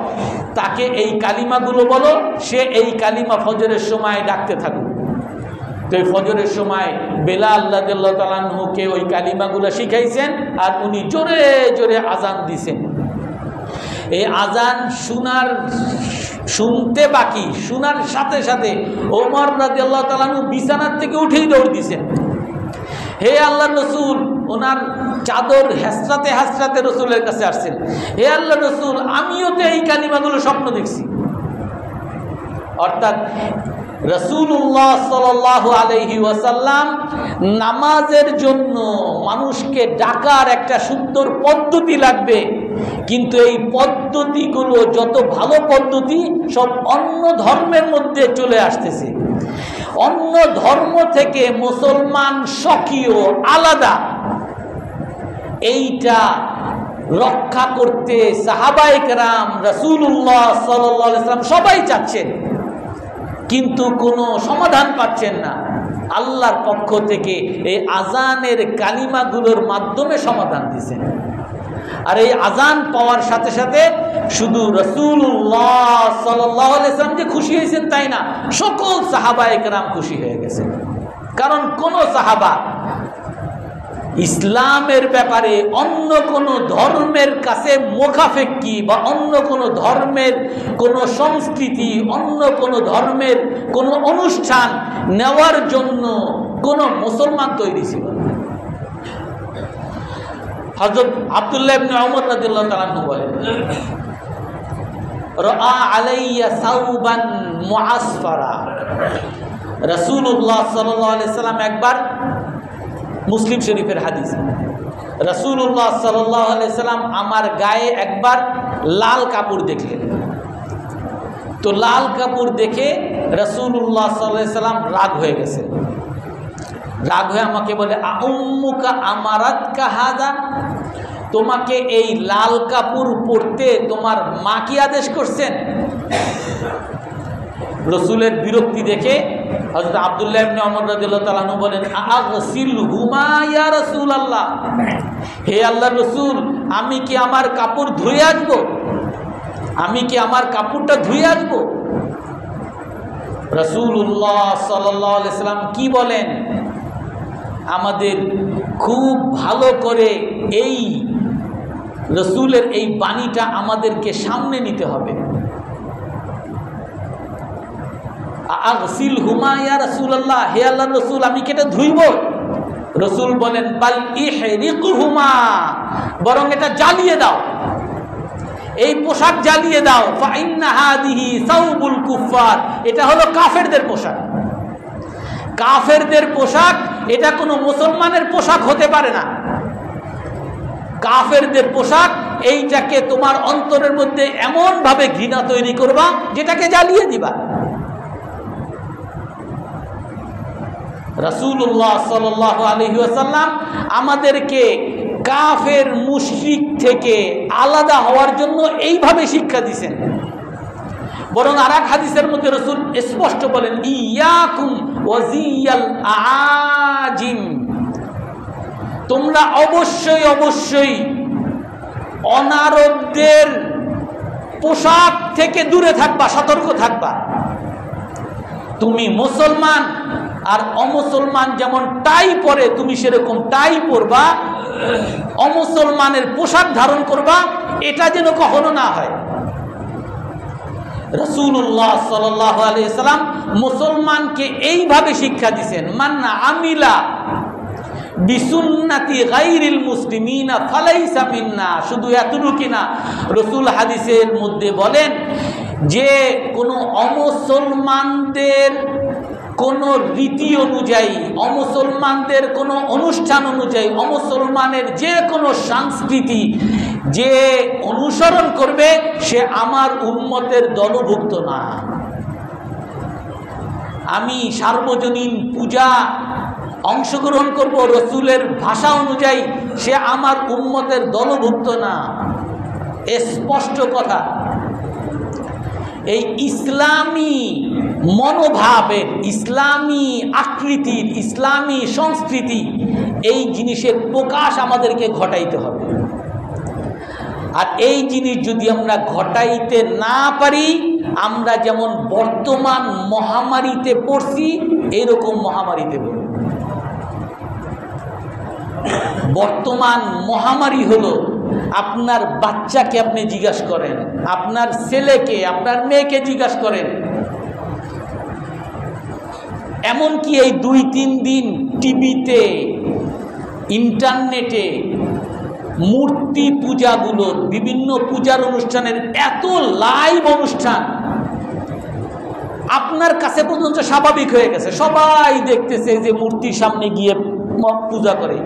তাকে এই কালিমাগুলো বলো, সে এই কালিমা ফজরের সময় ডাকতে থাকুক। তো এই ফজরের সময় বেলাল রাদিয়াল্লাহু তাআলা আনহুকে ওই কালিমাগুলো শিখাইছেন, আর উনি জোরে জোরে আজান দিছেন। এই আজান শুনতে বাকি, শোনার সাথে সাথে ওমর রাদিয়াল্লাহু তাআলা আনহু বিছানার থেকে উঠেই দৌড় দিয়েছেন। হে আল্লাহর রসুল, ওনার চাদর হেসরাতে হেসরাতে রসুলের কাছে আসছেন, হে আল্লাহর রসুল, আমিও তো এই কালিমাগুলো স্বপ্ন দেখছি। অর্থাৎ রাসূলুল্লাহ সাল্লাল্লাহু আলাইহি ওয়াসাল্লাম নামাজের জন্য মানুষকে ডাকার একটা সুন্দর পদ্ধতি লাগবে, কিন্তু এই পদ্ধতিগুলো যত ভালো পদ্ধতি সব অন্য ধর্মের মধ্যে চলে আসতেছে। অন্য ধর্ম থেকে মুসলমান স্বকীয় আলাদা, এইটা রক্ষা করতে সাহাবায়ে কেরাম রাসূলুল্লাহ সাল্লাল্লাহু আলাইহি ওয়াসাল্লাম সবাই চাচ্ছেন, কিন্তু কোনো সমাধান পাচ্ছেন না। আল্লাহর পক্ষ থেকে এই আজানের কালিমাগুলোর মাধ্যমে সমাধান দিয়েছেন। আর এই আজান পাওয়ার সাথে সাথে শুধু রাসূলুল্লাহ সাল্লাল্লাহু আলাইহি ওয়াসাল্লাম যে খুশি হয়েছেন তাই না, সকল সাহাবায়ে কেরাম খুশি হয়ে গেছেন। কারণ কোন সাহাবা ইসলামের ব্যাপারে অন্য কোনো ধর্মের কাছে মুখাফেক্কি বা অন্য কোনো ধর্মের কোনো সংস্কৃতি, অন্য কোনো ধর্মের কোনো অনুষ্ঠান নেওয়ার জন্য কোনো মুসলমান তৈরি ছিল না। হযরত আব্দুল্লাহ ইবনে ওমর রাদিয়াল্লাহু তাআলা আনহু বলেন, রাআ আলাইয়া সাওবান মুআসফারা, রাসূলুল্লাহ সাল্লাল্লাহু আলাইহি সাল্লাম একবার, মুসলিম শরীফের হাদিস, রাসূলুল্লাহ সাল্লাল্লাহু আলাইহি সাল্লাম আমার গায়ে একবার লাল কাপড় দেখলেন। তো লাল কাপড় দেখে রাসূলুল্লাহ সাল্লাল্লাহু আলাইহি সাল্লাম রাগ হয়ে গেছে। রাগ হয়ে আমাকে বলে, আউম্মুকা আমারাতকা হাযা, তোমাকে এই লাল কাপড় পরতে তোমার মা কি আদেশ করছেন? রসুলের বিরক্তি দেখে হযরত আব্দুল্লাহ ইবনে ওমর রাদিয়াল্লাহু তাআলা আনহু বলেন, আগসিলহুমা ইয়া রাসূলুল্লাহ, হে আল্লাহর রসুল, আমি কি আমার কাপড় ধুয়ে আসবো? আমি কি আমার কাপড়টা ধুয়ে আসবো? রাসূলুল্লাহ সাল্লাল্লাহু আলাইহি সাল্লাম কি বলেন? আমাদের খুব ভালো করে এই রসুলের এই বাণীটা আমাদেরকে সামনে নিতে হবে। আগসিলহুমা ইয়া রাসূলুল্লাহ, হে আল্লাহর রসুল, আমি কি এটা ধুইব? রসুল বলেন, বাল ইহরিকহুমা, বরং এটা জ্বালিয়ে দাও, এই পোশাক জ্বালিয়ে দাও। ফাইন্না হাদিহি সাউবুল কুফার, এটা হলো কাফেরদের পোশাক। কাফেরদের পোশাক, এটা কোনো মুসলমানের পোশাক হতে পারে না। কাফেরদের পোশাক, এইটাকে তোমার অন্তরের মধ্যে এমন ভাবে ঘৃণা তৈরি করবা যেটাকে জ্বালিয়ে দিবা। রাসূলুল্লাহ সাল্লাল্লাহু আলাইহি ওয়াসাল্লাম আমাদেরকে কাফের মুশরিক থেকে আলাদা হওয়ার জন্য এইভাবে শিক্ষা দিয়েছেন। বরং আরেক হাদিসের মধ্যে রাসূল স্পষ্ট বলেন, ইয়াকুম ওয়াজিয়াল আজিম, তোমরা অবশ্যই অবশ্যই অনারবদের পোশাক থেকে দূরে থাকবা, সতর্ক থাকবা। তুমি মুসলমান আর অমুসলমান যেমন টাই পরে, তুমি সেরকম টাই পরবা, অমুসলমানের পোশাক ধারণ করবা, এটা যেন কখনো না হয়। রাসূলুল্লাহ সাল্লাল্লাহু আলাইহি সাল্লাম মুসলমানকে এইভাবে শিক্ষা দিয়েছেন, মান আমিলা বিসুন্নতি গায়রিল মুসলিমিনা ফালাইসা মিন্না। শুধু এতটুকু না, রাসূল হাদিসের মধ্যে বলেন যে কোনো অমুসলমানদের কোনো রীতি অনুযায়ী, অমুসলমানদের কোনো অনুষ্ঠান অনুযায়ী, অমুসলমানের যে কোনো সংস্কৃতি যে অনুসরণ করবে সে আমার উম্মতের দলভুক্ত না। আমি সার্বজনীন পূজা অংশগ্রহণ করব রসুলের ভাষা অনুযায়ী, সে আমার উম্মতের দলভুক্ত না। স্পষ্ট কথা। এই ইসলামী মনোভাবের, ইসলামী আকৃতির, ইসলামী সংস্কৃতি, এই জিনিসের প্রকাশ আমাদেরকে ঘটাইতে হবে। আর এই জিনিস যদি আমরা ঘটাইতে না পারি, আমরা যেমন বর্তমান মহামারীতে পড়ছি এরকম মহামারীতে পড়ব। বর্তমান মহামারী হলো, আপনার বাচ্চাকে আপনি জিজ্ঞাসা করেন, আপনার ছেলেকে, আপনার মেয়েকে জিজ্ঞাসা করেন, এমনকি এই 2-3 দিন টিভিতে, ইন্টারনেটে মূর্তি পূজাগুলোর, বিভিন্ন পূজার অনুষ্ঠানের এত লাইভ অনুষ্ঠান আপনার কাছে পর্যন্ত স্বাভাবিক হয়ে গেছে। সবাই দেখতেছে যে মূর্তির সামনে গিয়ে পূজা করে।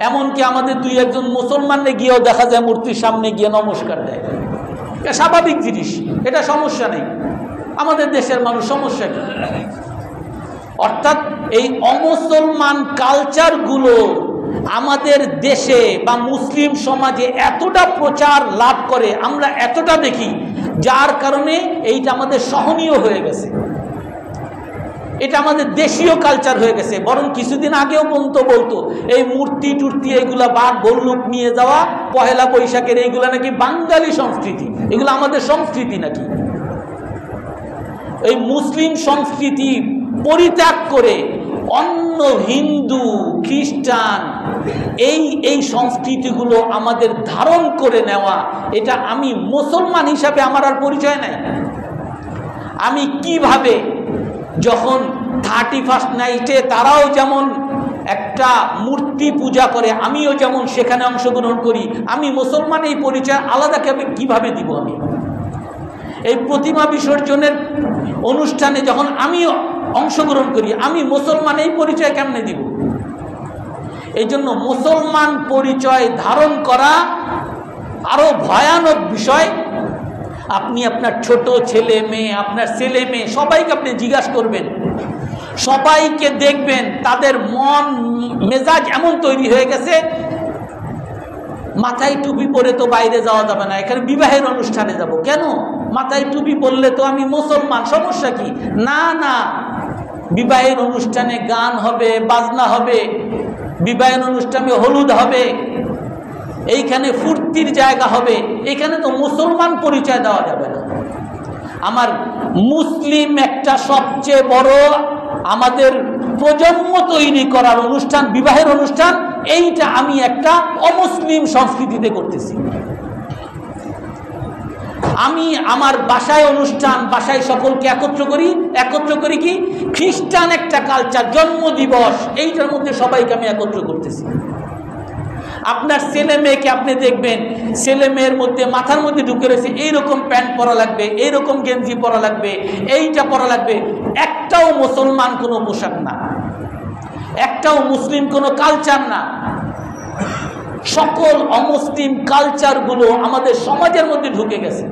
এমনকি আমাদের 2-1 মুসলমানরে গিয়েও দেখা যায় মূর্তির সামনে গিয়ে নমস্কার দেয়। এটা স্বাভাবিক জিনিস, এটা সমস্যা নেই। আমাদের দেশের মানুষ সমস্যা কি? অর্থাৎ এই অমুসলমান কালচারগুলো আমাদের দেশে বা মুসলিম সমাজে এতটা প্রচার লাভ করে, আমরা এতটা দেখি, যার কারণে এইটা আমাদের সহনীয় হয়ে গেছে, এটা আমাদের দেশীয় কালচার হয়ে গেছে। বরং কিছুদিন আগেও বলতো এই মূর্তি টুর্তি এইগুলা বাঘ বল্লুক নিয়ে যাওয়া, পহেলা বৈশাখের এইগুলা নাকি বাঙালি সংস্কৃতি, এগুলো আমাদের সংস্কৃতি নাকি। এই মুসলিম সংস্কৃতি পরিত্যাগ করে অন্য হিন্দু, খ্রিস্টান এই সংস্কৃতিগুলো আমাদের ধারণ করে নেওয়া, এটা আমি মুসলমান হিসাবে আমার আর পরিচয় নাই। আমি কিভাবে, যখন 31st নাইটে তারাও যেমন একটা মূর্তি পূজা করে, আমিও যেমন সেখানে অংশগ্রহণ করি, আমি মুসলমান এই পরিচয় আলাদাকে আমি কিভাবে দিব? আমি এই প্রতিমা বিসর্জনের অনুষ্ঠানে যখন আমিও অংশগ্রহণ করি, আমি মুসলমান এই পরিচয় কেমনে দিব? এই জন্য মুসলমান পরিচয় ধারণ করা আরো ভয়ানক বিষয়। আপনি আপনার ছোট ছেলে মেয়ে, আপনার ছেলে মেয়ে সবাইকে আপনি জিজ্ঞাসা করবেন, সবাইকে দেখবেন তাদের মন মেজাজ এমন তৈরি হয়ে গেছে, মাথায় টুপি পরে তো বাইরে যাওয়া যাবে না, এখানে বিবাহের অনুষ্ঠানে যাব। কেন? মাথায় টুপি পরলে তো আমি মুসলমান, সমস্যা কি? না না, বিবাহের অনুষ্ঠানে গান হবে, বাজনা হবে, বিবাহের অনুষ্ঠানে হলুদ হবে, এইখানে ফুর্তির জায়গা হবে, এখানে তো মুসলমান পরিচয় দেওয়া যাবে না। আমার মুসলিম একটা সবচেয়ে বড় আমাদের প্রজন্ম তৈরি করার অনুষ্ঠান, বিবাহের অনুষ্ঠান, এইটা আমি একটা অমুসলিম সংস্কৃতিতে করতেছি। আমি আমার বাসায় অনুষ্ঠান, বাসায় সকলকে একত্র করি কি খ্রিস্টান একটা কালচার, জন্মদিবস, এইটার মধ্যে সবাইকে আমি একত্র করতেছি। আপনার ছেলে মেয়েকে আপনি দেখবেন, ছেলে মেয়ের মধ্যে মাথার মধ্যে ঢুকে রয়েছে এইরকম প্যান্ট পরা লাগবে, এইরকম গেঞ্জি পরা লাগবে, এইটা পরা লাগবে। একটাও মুসলমান কোনো পোশাক না, একটাও মুসলিম কোনো কালচার না। সকল অমুসলিম কালচারগুলো আমাদের সমাজের মধ্যে ঢুকে গেছে।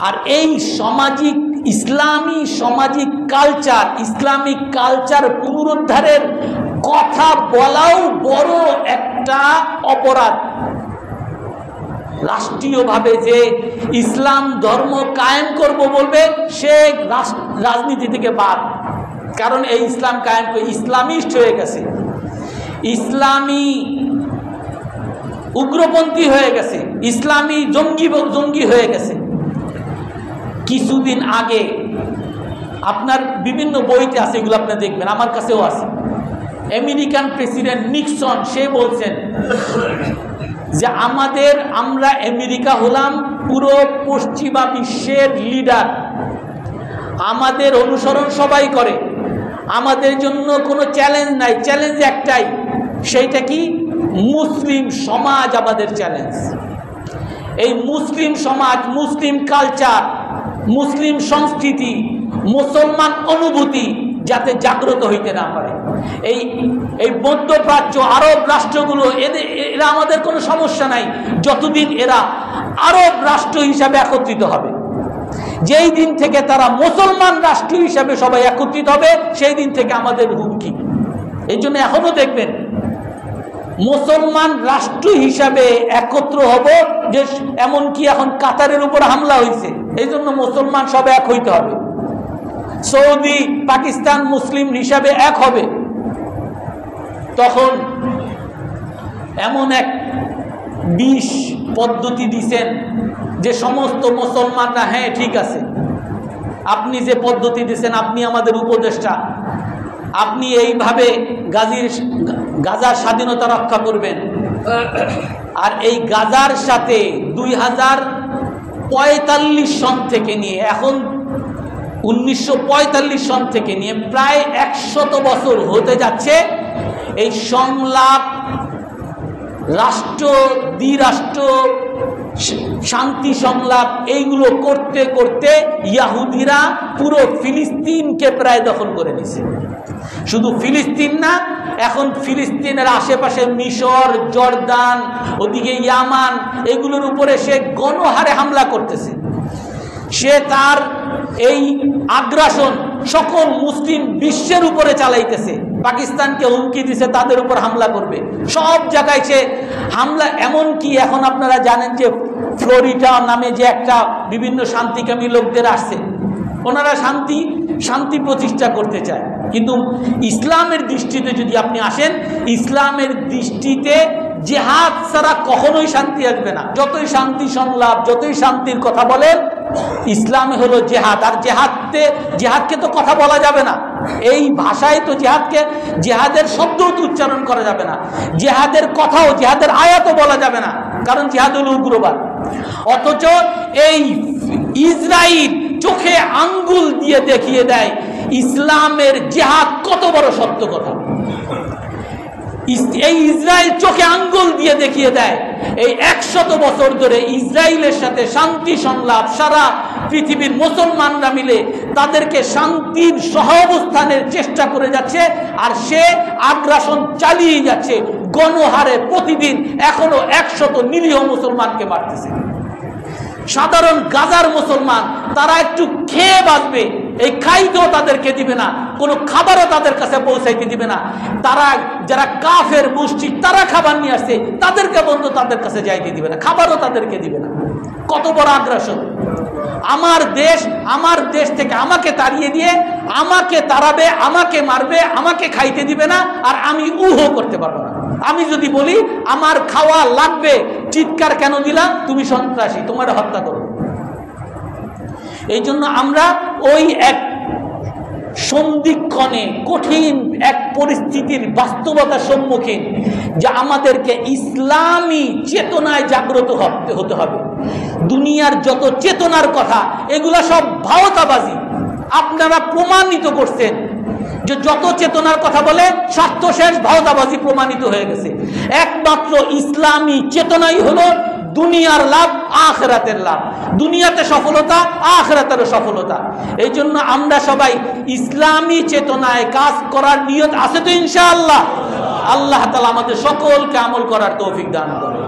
আর এই সামাজিক ইসলামিক কালচার পুনরুদ্ধারের কথা বলাও বড় একটা অপরাধ। রাষ্ট্রীয়ভাবে যে ইসলাম ধর্ম কায়েম করব বলবে, সে রাজনীতি থেকে বাদ। কারণ এই ইসলাম কায়েম করে ইসলামিস্ট হয়ে গেছে, ইসলামী উগ্রপন্থী হয়ে গেছে, ইসলামী জঙ্গি হয়ে গেছে। কিছুদিন আগে আপনার বিভিন্ন বইতে আছে, এগুলো আপনি দেখবেন, আমার কাছেও আছে। আমেরিকান প্রেসিডেন্ট নিক্সন সে বলছেন যে আমরা আমেরিকা হলাম পুরো পশ্চিমা বিশ্বের লিডার, আমাদের অনুসরণ সবাই করে, আমাদের জন্য কোনো চ্যালেঞ্জ নাই, চ্যালেঞ্জ একটাই, সেইটা কি মুসলিম সমাজ আমাদের চ্যালেঞ্জ। এই মুসলিম সমাজ, মুসলিম কালচার, মুসলিম সংস্কৃতি, মুসলমান অনুভূতি যাতে জাগ্রত হইতে না পারে। এই মধ্যপ্রাচ্য আরব রাষ্ট্রগুলো এরা আমাদের কোনো সমস্যা নাই, যতদিন এরা আরব রাষ্ট্র হিসাবে একত্রিত হবে। যেই দিন থেকে তারা মুসলমান রাষ্ট্র হিসাবে সবাই একত্রিত হবে, সেই দিন থেকে আমাদের হুমকি। এই জন্য এখনো দেখবেন মুসলমান রাষ্ট্র হিসাবে একত্র হব, যে এমনকি এখন কাতারের উপর হামলা হয়েছে, এই জন্য মুসলমান সব এক হইতে হবে। সৌদি পাকিস্তান মুসলিম হিসাবে এক হবে। তখন এমন এক বিষ পদ্ধতি দিছেন যে সমস্ত মুসলমানরা, হ্যাঁ ঠিক আছে, আপনি যে পদ্ধতি দিছেন, আপনি আমাদের উপদেষ্টা, আপনি এইভাবে গাজার স্বাধীনতা রক্ষা করবেন। আর এই গাজার সাথে 2045 সন থেকে নিয়ে এখন 1945 সন থেকে নিয়ে প্রায় 100 বছর হতে যাচ্ছে এই সংলাপ, রাষ্ট্র দ্বিরাষ্ট্র শান্তি সংলাপ, এইগুলো করতে করতে ইহুদিরা পুরো ফিলিস্তিনকে প্রায় দখল করে নিছে। শুধু ফিলিস্তিন না, এখন ফিলিস্তিনের আশেপাশে মিশর, জর্দান, ওদিকে ইয়ামান, এগুলোর উপরে সে গণহারে হামলা করতেছে। সে তার এই আগ্রাসন সকল মুসলিম বিশ্বের উপরে চালাইতেছে। পাকিস্তানকে হুমকি দিছে তাদের উপর হামলা করবে, সব জায়গায় সে হামলা। এমনকি এখন আপনারা জানেন যে ফ্লোরিডা নামে যে একটা বিভিন্ন শান্তিকামী লোকদের আসছে, ওনারা শান্তি প্রতিষ্ঠা করতে চায়। কিন্তু ইসলামের দৃষ্টিতে যদি আপনি আসেন, ইসলামের দৃষ্টিতে জেহাদ ছাড়া কখনোই শান্তি আসবে না। যতই শান্তি সংলাপ, যতই শান্তির কথা বলেন, ইসলামে হলো জেহাদ। আর জেহাদকে তো কথা বলা যাবে না, এই ভাষায় তো জেহাদের শব্দ তো উচ্চারণ করা যাবে না, জেহাদের কথাও, জেহাদের আয়াতও বলা যাবে না, কারণ জেহাদ হলো উগ্রবাদ। অথচ এই ইসরাইল চোখে আঙ্গুল দিয়ে দেখিয়ে দেয় ইসলামের জেহাদ কত বড় সত্য কথা। এই ইসরায়েল চোখে আঙ্গুল দিয়ে দেখিয়ে দেয় এই 100 বছর ধরে ইসরায়েলের সাথে শান্তি সংলাপ, সারা পৃথিবীর মুসলমানরা মিলে তাদেরকে শান্তির সহাবস্থানের চেষ্টা করে যাচ্ছে, আর সে আগ্রাসন চালিয়ে যাচ্ছে গণহারে। প্রতিদিন এখনো 100 নিরীহ মুসলমানকে মারতেছে। সাধারণ গাজার মুসলমান তারা একটু খেয়ে বাঁচবে, এই খাইতেও তাদেরকে দিবে না, কোনো খাবারও তাদের কাছে পৌঁছাইতে দিবে না। তারা যারা কাফের মুশরিক তারা খাবার নিয়ে আসছে, তাদেরকে বন্ধু তাদের কাছে যাইতে দিবে না, খাবারও তাদেরকে দিবে না। কত বড় আগ্রাসন! আমার দেশ থেকে আমাকে তাড়িয়ে দিয়ে আমাকে তাড়াবে, আমাকে মারবে, আমাকে খাইতে দিবে না, আর আমি উহো করতে পারবো না। আমি যদি বলি আমার খাওয়া লাগবে, চিৎকার কেন দিলাম, তুমি সন্ত্রাসী, তোমার হত্যা করো। এই জন্য আমরা ওই এক সন্ধিক্ষণে কঠিন এক পরিস্থিতির বাস্তবতার সম্মুখীন, যা আমাদেরকে ইসলামী চেতনায় জাগ্রত হতে হবে। দুনিয়ার যত চেতনার কথা এগুলা সব ভাওতাবাজি। আপনারা প্রমাণিত করছেন যে যত চেতনার কথা বলে স্বার্থ শেষ, ভাওতাবাজি প্রমাণিত হয়ে গেছে। একমাত্র ইসলামী চেতনাই হলো দুনিয়ার লাভ, আখিরাতের লাভ। দুনিয়াতে সফলতা, আখিরাতেরও সফলতা। এই জন্য আমরা সবাই ইসলামী চেতনায় কাজ করার নিয়ত আছে তো ইনশাআল্লাহ। আল্লাহ তাআলা আমাদের সকলকে আমল করার তৌফিক দান করুন।